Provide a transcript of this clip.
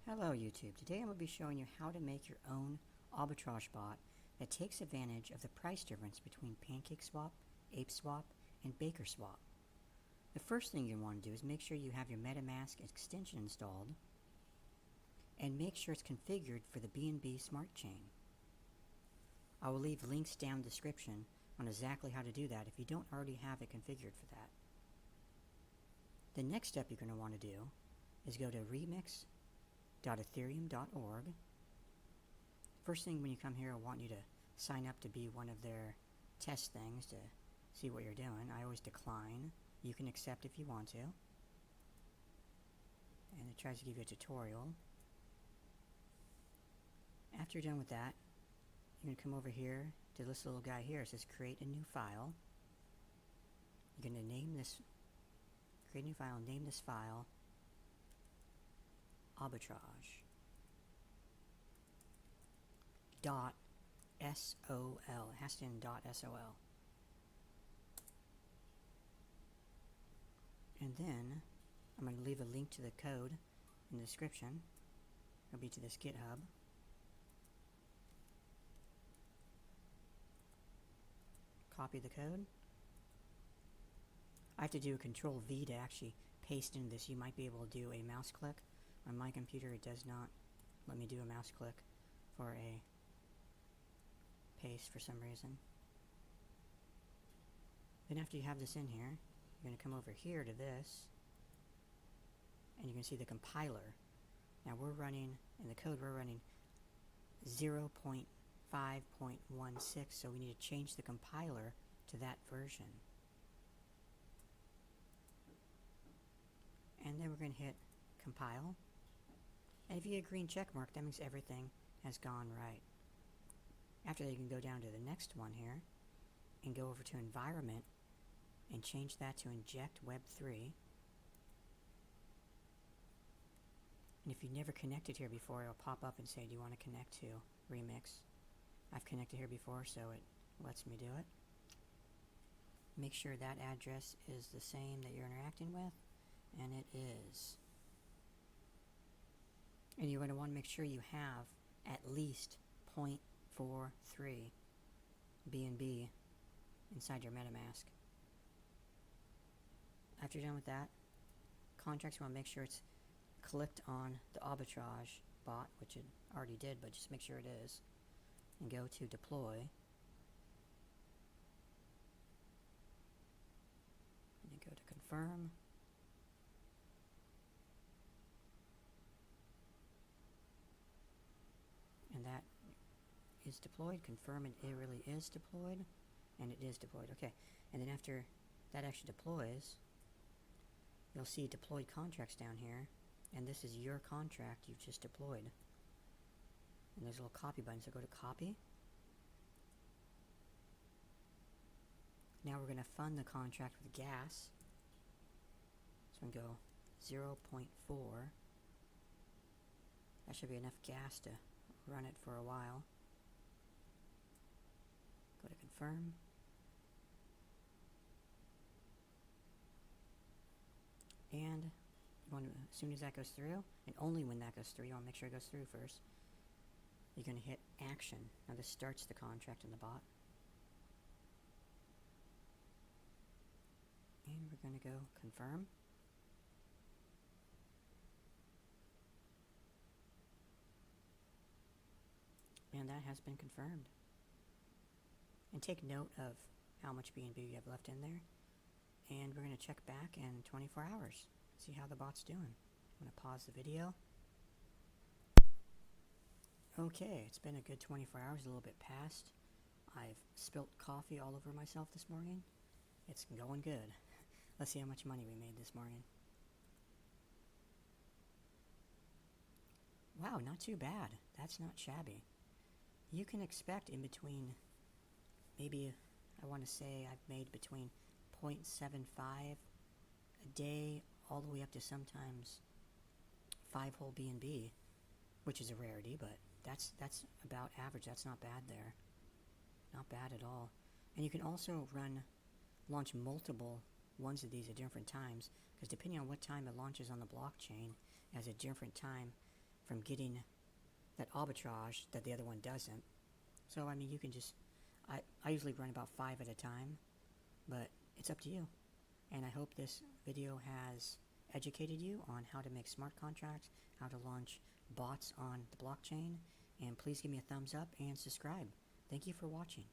Hello YouTube. Today I'm going to be showing you how to make your own arbitrage bot that takes advantage of the price difference between pancakeswap, apeswap, and bakerswap. The first thing you want to do is make sure you have your MetaMask extension installed and make sure it's configured for the BNB Smart Chain. I will leave links down in the description on exactly how to do that if you don't already have it configured for that. The next step you're going to want to do is go to remix.ethereum.org. First thing when you come here, I want you to sign up to be one of their test things to see what you're doing. I always decline. You can accept if you want to. And it tries to give you a tutorial. After you're done with that, you're going to come over here to this little guy here. It says create a new file. You're going to name this, create a new file, name this file arbitrage dot SOL. It has to end dot SOL. And then I'm going to leave a link to the code in the description. It'll be to this GitHub. Copy the code. I have to do a Control V to actually paste in this. You might be able to do a mouse click. On my computer it does not let me do a mouse click for a paste for some reason. Then after you have this in here, you're going to come over here to this and you can see the compiler. Now we're running, in the code we're running 0.5.16, so we need to change the compiler to that version. And then we're going to hit compile. And if you get a green check mark, that means everything has gone right. After that, you can go down to the next one here and go over to environment and change that to inject web3. And if you've never connected here before, it'll pop up and say, do you want to connect to Remix? I've connected here before, so it lets me do it. Make sure that address is the same that you're interacting with, and it is. And you're going to want to make sure you have at least 0.43 BNB inside your MetaMask. After you're done with that, contracts, you want to make sure it's clicked on the arbitrage bot, which it already did, but just make sure it is. And go to deploy. And then go to confirm. And that is deployed. Confirm it really is deployed. And it is deployed. Okay. And then after that actually deploys, you'll see deployed contracts down here. And this is your contract you've just deployed. And there's a little copy button, so go to copy. Now we're going to fund the contract with gas. So I'm going to go 0.4. That should be enough gas to run it for a while. Go to confirm. And you want to, as soon as that goes through, and only when that goes through, you want to make sure it goes through first, you're going to hit action. Now this starts the contract in the bot. And we're going to go confirm. And that has been confirmed. And take note of how much BNB you have left in there. And we're going to check back in 24 hours. See how the bot's doing. I'm going to pause the video. Okay, it's been a good 24 hours, a little bit past. I've spilt coffee all over myself this morning. It's going good. Let's see how much money we made this morning. Wow, not too bad. That's not shabby. You can expect in between, maybe, I want to say I've made between 0.75 a day all the way up to sometimes 5 whole BNB, which is a rarity, but that's about average. That's not bad there. Not bad at all. And you can also launch multiple ones of these at different times, because depending on what time it launches on the blockchain, it has a different time from getting that arbitrage that the other one doesn't. So, I mean, you can just, I usually run about 5 at a time, but it's up to you. And I hope this video has educated you on how to make smart contracts, how to launch bots on the blockchain, and please give me a thumbs up and subscribe. Thank you for watching.